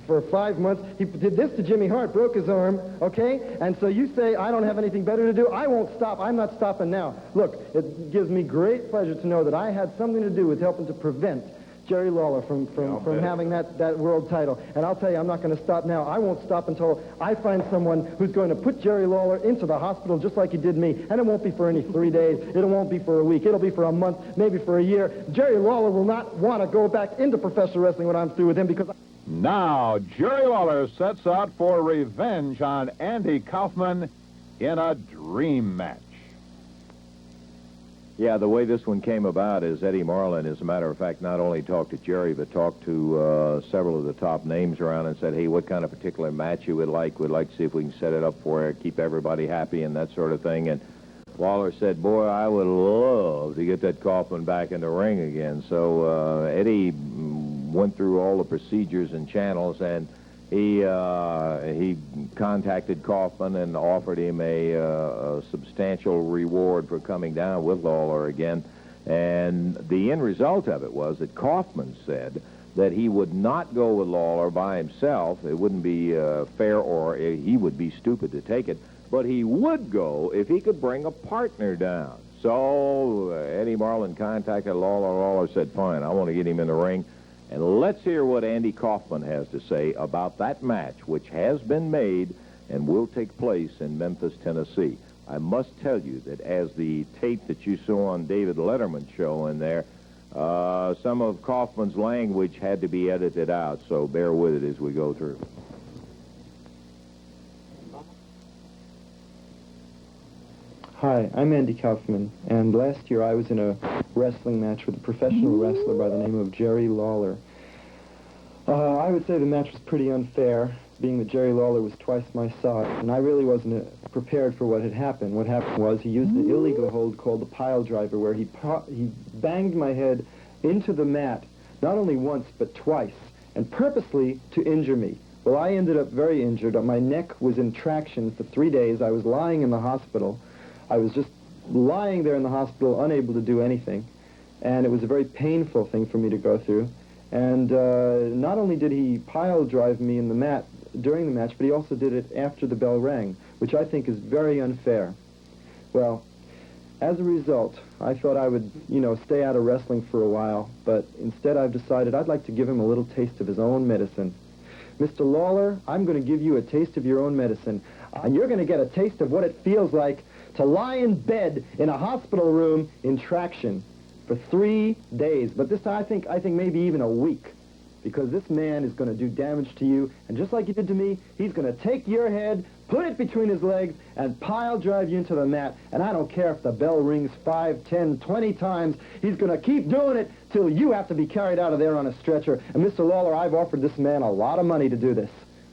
for 5 months. He did this to Jimmy Hart, broke his arm, okay? And so you say I don't have anything better to do? I won't stop. I'm not stopping now. Look, it gives me great pleasure to know that I had something to do with helping to prevent Jerry Lawler from having that world title. And I'll tell you, I'm not going to stop now. I won't stop until I find someone who's going to put Jerry Lawler into the hospital just like he did me. And it won't be for any 3 days. It won't be for a week. It'll be for a month, maybe for a year. Jerry Lawler will not want to go back into professional wrestling when I'm through with him because... Now, Jerry Lawler sets out for revenge on Andy Kaufmann in a dream match. Yeah, the way this one came about is Eddie Marlin, as a matter of fact, not only talked to Jerry, but talked to several of the top names around and said, hey, what kind of particular match you would like? We'd like to see if we can set it up for you, keep everybody happy and that sort of thing. And Lawler said, boy, I would love to get that Kaufmann back in the ring again. So Eddie went through all the procedures and channels, and he contacted Kaufmann and offered him a substantial reward for coming down with Lawler again. And the end result of it was that Kaufmann said that he would not go with Lawler by himself. It wouldn't be fair, or he would be stupid to take it. But he would go if he could bring a partner down. So Eddie Marlin contacted Lawler. Lawler said, fine, I want to get him in the ring. And let's hear what Andy Kaufmann has to say about that match, which has been made and will take place in Memphis, Tennessee. I must tell you that as the tape that you saw on David Letterman's show in there, some of Kaufmann's language had to be edited out, so bear with it as we go through. Hi, I'm Andy Kaufmann, and last year I was in a wrestling match with a professional wrestler by the name of Jerry Lawler. I would say the match was pretty unfair, being that Jerry Lawler was twice my size, and I really wasn't prepared for what had happened. What happened was he used an illegal hold called the pile driver, where he banged my head into the mat, not only once, but twice, and purposely to injure me. Well, I ended up very injured. My neck was in traction for 3 days. I was lying in the hospital. I was just lying there in the hospital, unable to do anything, and it was a very painful thing for me to go through. And not only did he pile drive me in the mat during the match, but he also did it after the bell rang, which I think is very unfair. Well, as a result, I thought I would, stay out of wrestling for a while, but instead I've decided I'd like to give him a little taste of his own medicine. Mr. Lawler, I'm going to give you a taste of your own medicine, and you're going to get a taste of what it feels like to lie in bed in a hospital room in traction for 3 days. But this time, I think maybe even a week, because this man is going to do damage to you, and just like he did to me, he's going to take your head, put it between his legs, and pile drive you into the mat. And I don't care if the bell rings 5, 10, 20 times. He's going to keep doing it till you have to be carried out of there on a stretcher. And Mr. Lawler, I've offered this man a lot of money to do this,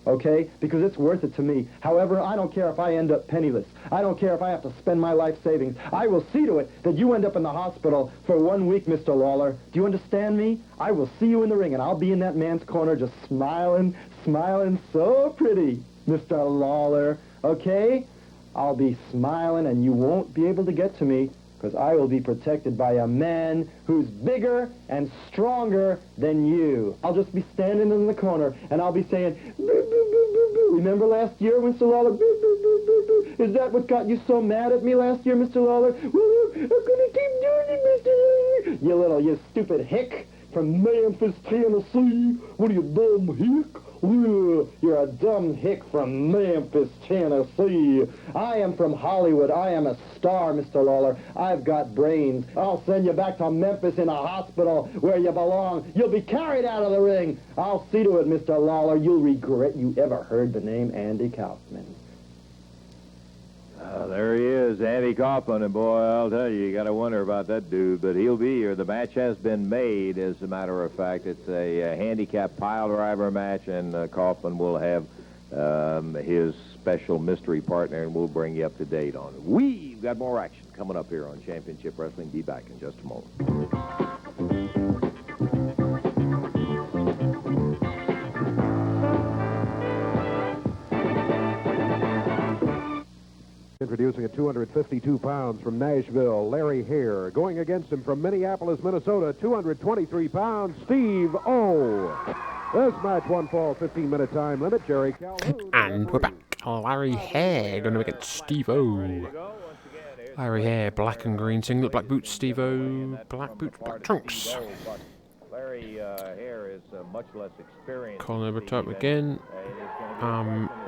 okay? Because it's worth it to me. However, I don't care if I end up penniless. I don't care if I have to spend my life savings. I will see to it that you end up in the hospital for 1 week, Mr. Lawler. Do you understand me? I will see you in the ring, and I'll be in that man's corner just smiling, smiling so pretty, Mr. Lawler, okay? I'll be smiling, and you won't be able to get to me, because I will be protected by a man who's bigger and stronger than you. I'll just be standing in the corner, and I'll be saying, boo, boo, boo, boo, boo. Remember last year, Mr. Lawler? Boo, boo, boo, boo, boo. Is that what got you so mad at me last year, Mr. Lawler? Well, I'm going to keep doing it, Mr. Lawler. You stupid hick from Memphis, Tennessee. What are you, dumb hick? You're a dumb hick from Memphis, Tennessee. I am from Hollywood. I am a star, Mr. Lawler. I've got brains. I'll send you back to Memphis in a hospital where you belong. You'll be carried out of the ring. I'll see to it, Mr. Lawler. You'll regret you ever heard the name Andy Kaufmann. There he is, Andy Kaufmann, and boy, I'll tell you got to wonder about that dude, but he'll be here. The match has been made, as a matter of fact. It's a handicap pile driver match, and Kaufmann will have his special mystery partner, and we'll bring you up to date on it. We've got more action coming up here on Championship Wrestling. Be back in just a moment. Introducing at 252 pounds from Nashville, Larry Hare. Going against him from Minneapolis, Minnesota, 223 pounds, Steve O. This match one fall, 15-minute time limit. Jerry Calhoun. And we're back. Larry Hare going against Steve O. Larry Hare, black and green singlet, black boots. Steve O, black boots, black trunks. Larry Hare is much less experienced. Calling over top again.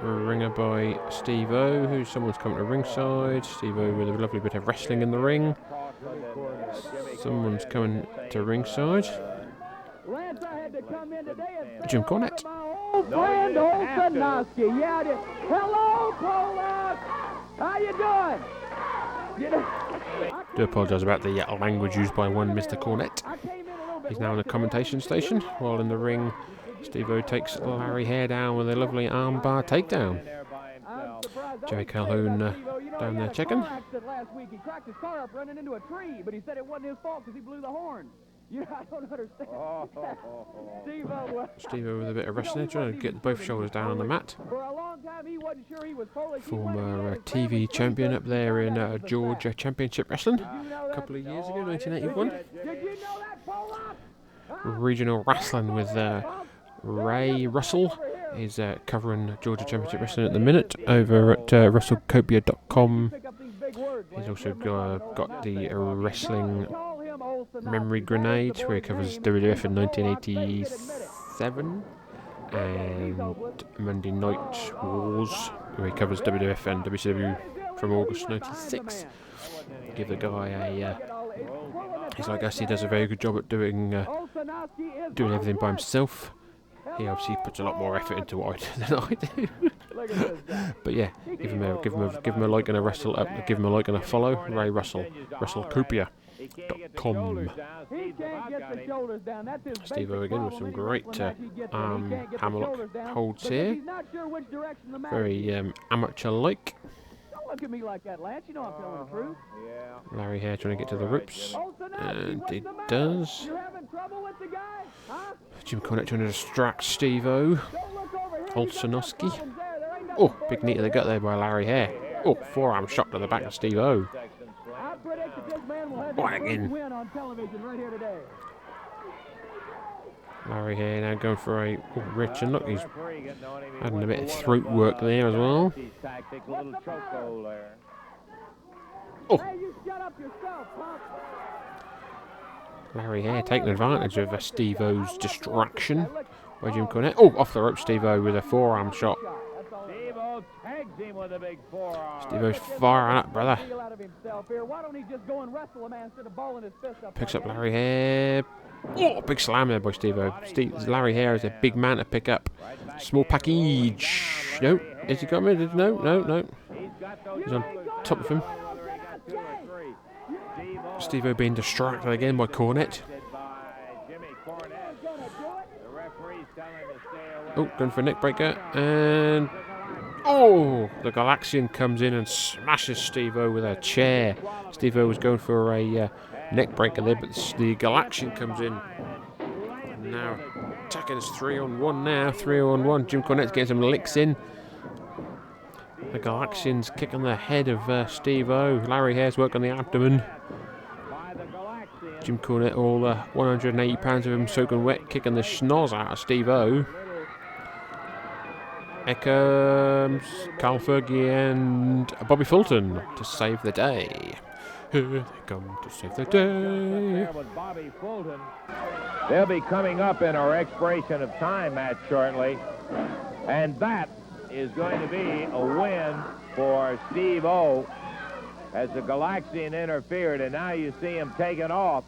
Ringer by Steve O, who someone's coming to ringside. Steve O with a lovely bit of wrestling in the ring. Someone's coming to ringside. Jim Cornette. Old friend, old Sanowski. Yeah, I did. Hello, Polak. How you doing? Do apologise about the language used by one Mr. Cornette. He's now in the commentation station, while in the ring, Steve-O takes Larry Hare down with a lovely armbar takedown. Jerry Calhoun down there checking. Last week he cracked his car up running into a tree, but he said it wasn't his fault because he blew the horn. I don't understand. Steve-O with a bit of wrestling, trying to get both shoulders down on the mat. For a long time he wasn't sure he was Polish. Former TV champion up there in Georgia Championship Wrestling a couple of years ago, 1981. Did you know that, Polak? Regional wrestling with Ray Russell. He's covering Georgia Championship Wrestling at the minute over at WrestleCopia.com. He's also got the Wrestling Memory Grenade, where he covers WWF in 1987, and Monday Night Wars, where he covers WWF and WCW from August 96. Give the guy a... I guess he does a very good job at doing everything by himself. He obviously puts a lot more effort into what I do than I do. But yeah, give him a like and a give him a like and a follow. Ray Russell, WrestleCopia.com. Steve-O again with some great hammerlock holds here. Very amateur-like. Look at me like that, Lance. You know I'm telling the truth. Larry Hare trying to get to the ropes, and he does. You're having trouble with the guy? Huh? Jim Cornette trying to distract Steve-O. Olsenowski. Oh, big knee to the gut there by Larry Hare. Oh, forearm shot to the back of Steve-O. I predict that this man will have Whanging. win on television right here today. Larry Hare now going for a rich, and look, he's having a bit of throat work there as well. Oh. Larry Hare taking advantage of Steve-O's distraction by Jim Cornette. Oh, off the rope, Steve-O with a forearm shot. Steve-O's firing up, brother. Picks up Larry Hare. Oh, big slam there by Steve-O. Larry Hare is a big man to pick up. Small package. No, has he got me? No. He's on top of him. Steve-O being distracted again by Cornette. Oh, going for a neck breaker. And... oh, the Galaxian comes in and smashes Steve-O with a chair. Steve-O was going for a neck breaker there, but the Galaxian comes in. And now attacking us 3-on-1 now. 3-on-1. Jim Cornette's getting some licks in. The Galaxian's kicking the head of Steve-O. Larry Hare's working the abdomen. Jim Cornette, all 180 pounds of him soaking wet, kicking the schnoz out of Steve-O. Here comes Carl Fergie and Bobby Fulton to save the day. Here they come to save the day. There with Bobby Fulton. They'll be coming up in our expiration of time match shortly. And that is going to be a win for Steve O as the Galaxian interfered, and now you see him taking off.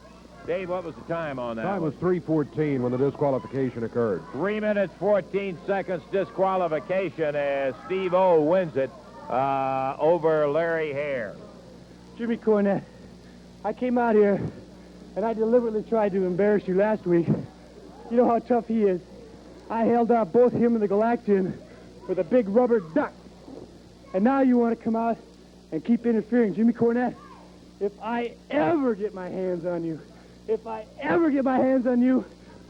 Dave, what was the time on that? Time was 3:14 when the disqualification occurred. 3 minutes, 14 seconds disqualification as Steve O wins it over Larry Hare. Jimmy Cornette, I came out here and I deliberately tried to embarrass you last week. You know how tough he is. I held out both him and the Galaxian with a big rubber duck. And now you want to come out and keep interfering. Jimmy Cornette, if I ever get my hands on you,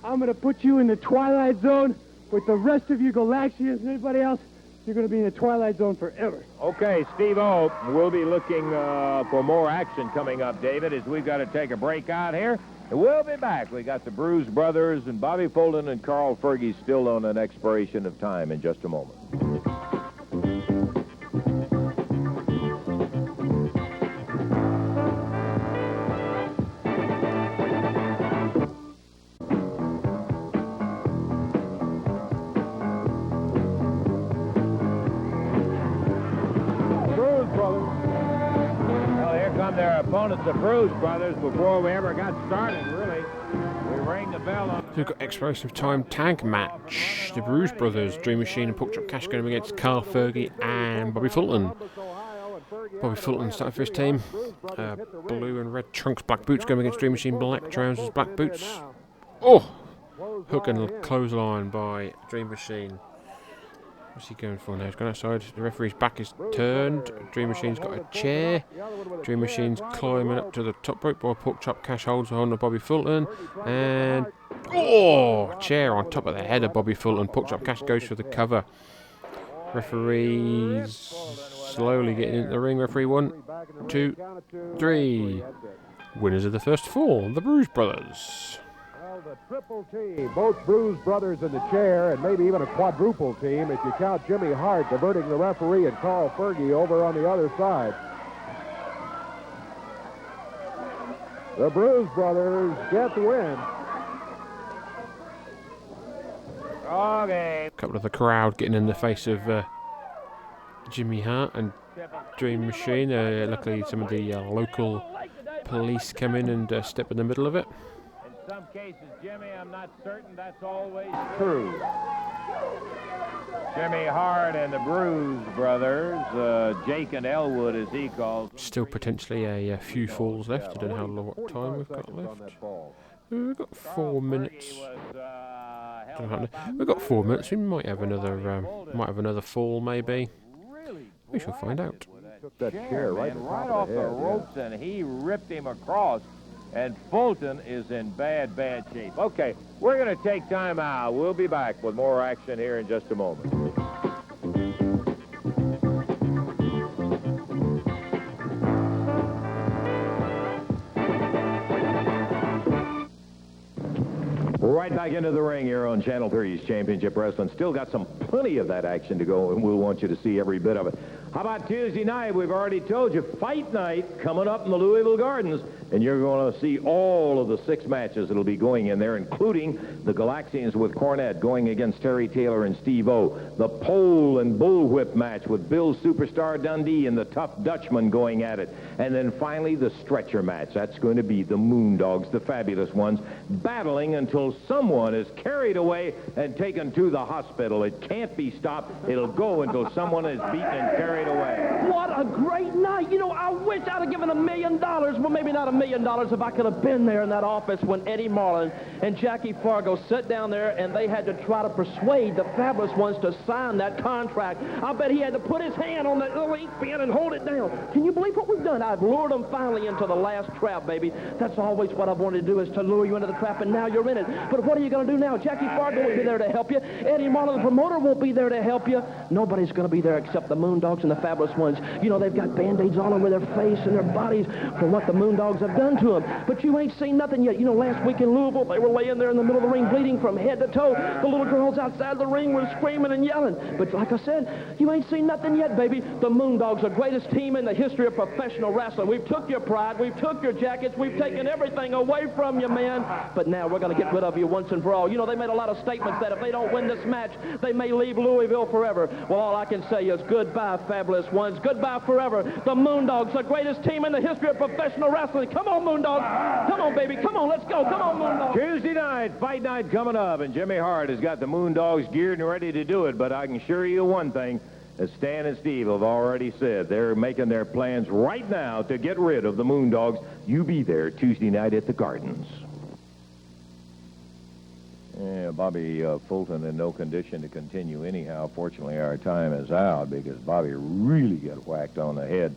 I'm going to put you in the Twilight Zone with the rest of you Galaxians and everybody else. You're going to be in the Twilight Zone forever. Okay, Steve O will be looking for more action coming up, David, as we've got to take a break out here. And we'll be back. We got the Bruise Brothers and Bobby Fulton and Carl Fergie still on an expiration of time in just a moment. Opponents, the Bruise Brothers, before we ever got started, really. We rang the bell on... We've got expiration of time tag match. The Bruise Brothers, Dream Machine and Porkchop Cash going against Carl Fergie and Bobby Fulton. Bobby Fulton starting for his team. Blue and red trunks, black boots going against Dream Machine, black trousers, black boots. Oh! Hook and clothesline by Dream Machine. What's he going for now? He's gone outside. The referee's back is turned. Dream Machine's got a chair. Dream Machine's climbing up to the top rope while Porkchop Cash holds on to Bobby Fulton. And... oh! Chair on top of the head of Bobby Fulton. Porkchop Cash goes for the cover. Referee's slowly getting into the ring. Referee 1, 2, 3. Winners of the first four, the Bruise Brothers. The triple team, both Bruise Brothers in the chair, and maybe even a quadruple team if you count Jimmy Hart diverting the referee and Carl Fergie over on the other side. The Bruise Brothers get the win. Okay. A couple of the crowd getting in the face of Jimmy Hart and Dream Machine. Luckily, some of the local police come in and step in the middle of it. In some cases, Jimmy, I'm not certain that's always true. Jimmy Hart and the Bruise Brothers, Jake and Elwood, as he calls them. Still potentially a few falls left. I don't know what time we've got left. We've got 4 minutes. We've got 4 minutes. We might have another fall, maybe. We shall find out. Took that chair right off the ropes, and he ripped him across. And Fulton is in bad shape. Okay, we're going to take time out. We'll be back with more action here in just a moment. Right back into the ring here on Channel 3's Championship Wrestling. Still got plenty of that action to go, and we'll want you to see every bit of it. How about Tuesday night? We've already told you, Fight Night coming up in the Louisville Gardens, and you're going to see all of the 6 matches that'll be going in there, including the Galaxians with Cornette going against Terry Taylor and Steve O, the pole and bullwhip match with Bill Superstar Dundee and the Tough Dutchman going at it, and then finally the stretcher match. That's going to be the Moondogs, the fabulous ones, battling until someone is carried away and taken to the hospital. It can't be stopped. It'll go until someone is beaten and carried away. What a great night. You know, I wish I'd have given $1 million. Well, maybe not $1 million if I could have been there in that office when Eddie Marlin and Jackie Fargo sat down there and they had to try to persuade the fabulous ones to sign that contract. I bet he had to put his hand on that little ink pen and hold it down. Can you believe what we've done? I've lured them finally into the last trap, baby. That's always what I've wanted to do, is to lure you into the trap, and now you're in it. But what are you going to do now? Jackie Fargo won't be there to help you. Eddie Marlin, the promoter, won't be there to help you. Nobody's going to be there except the Moondogs and the Fabulous Ones. You know, they've got Band-Aids all over their face and their bodies for what the Moondogs have done to them. But you ain't seen nothing yet. You know, last week in Louisville, they were laying there in the middle of the ring bleeding from head to toe. The little girls outside the ring were screaming and yelling. But like I said, you ain't seen nothing yet, baby. The Moondogs, the greatest team in the history of professional wrestling. We've took your pride. We've took your jackets. We've taken everything away from you, man. But now we're going to get rid of you once and for all. You know, they made a lot of statements that if they don't win this match, they may leave Louisville forever. Well, all I can say is goodbye, Fabulous Ones. Goodbye forever. The Moondogs, the greatest team in the history of professional wrestling. Come on, Moondogs. Come on, baby. Come on, let's go. Come on, Moondogs. Tuesday night, fight night coming up, and Jimmy Hart has got the Moondogs geared and ready to do it. But I can assure you one thing, as Stan and Steve have already said, they're making their plans right now to get rid of the Moondogs. You be there Tuesday night at the Gardens. Yeah, Bobby Fulton in no condition to continue anyhow. Fortunately, our time is out because Bobby really got whacked on the head.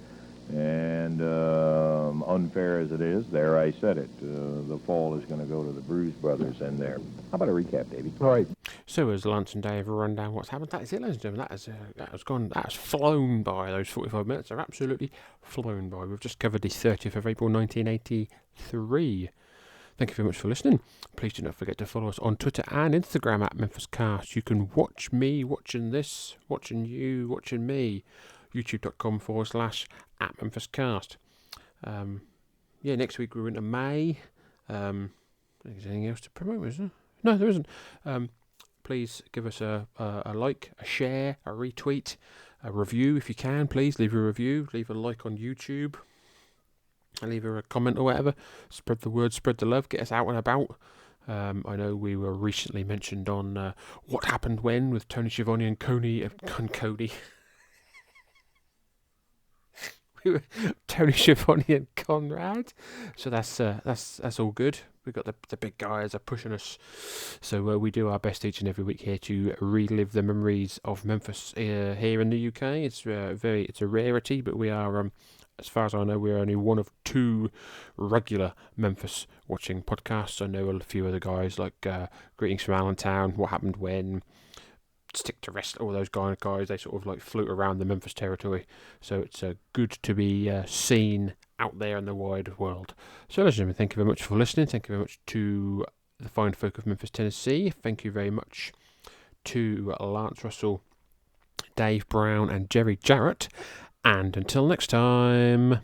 And unfair as it is, there I said it. The fall is going to go to the Bruise Brothers in there. How about a recap, Davey? All right. So as Lance and Dave run down what's happened, that is it, ladies and gentlemen. That has flown by. Those 45 minutes are absolutely flown by. We've just covered the 30th of April, 1983. Thank you very much for listening. Please do not forget to follow us on Twitter and Instagram at Memphis Cast. You can watch me watching this, watching you, watching me. YouTube.com/at Memphis Cast. Yeah, next week we're into May. Is there anything else to promote, is there? No, there isn't. Please give us a like, a share, a retweet, a review if you can. Please leave a review, leave a like on YouTube, leave a comment or whatever. Spread the word, spread the love, get us out and about. I know we were recently mentioned on What Happened When with Tony Schiavone and Cody. Tony Schiavone and Conrad. So that's all good. We've got the big guys are pushing us. So we do our best each and every week here to relive the memories of Memphis here in the UK. It's a rarity, but we are, as far as I know, we're only one of two regular Memphis watching podcasts. I know a few other guys like Greetings from Allentown, What Happened When, Stick to Rest, all those guys, they sort of like float around the Memphis territory. So it's good to be seen out there in the wide world. So, ladies and gentlemen, thank you very much for listening. Thank you very much to the fine folk of Memphis, Tennessee. Thank you very much to Lance Russell, Dave Brown, and Jerry Jarrett. And until next time...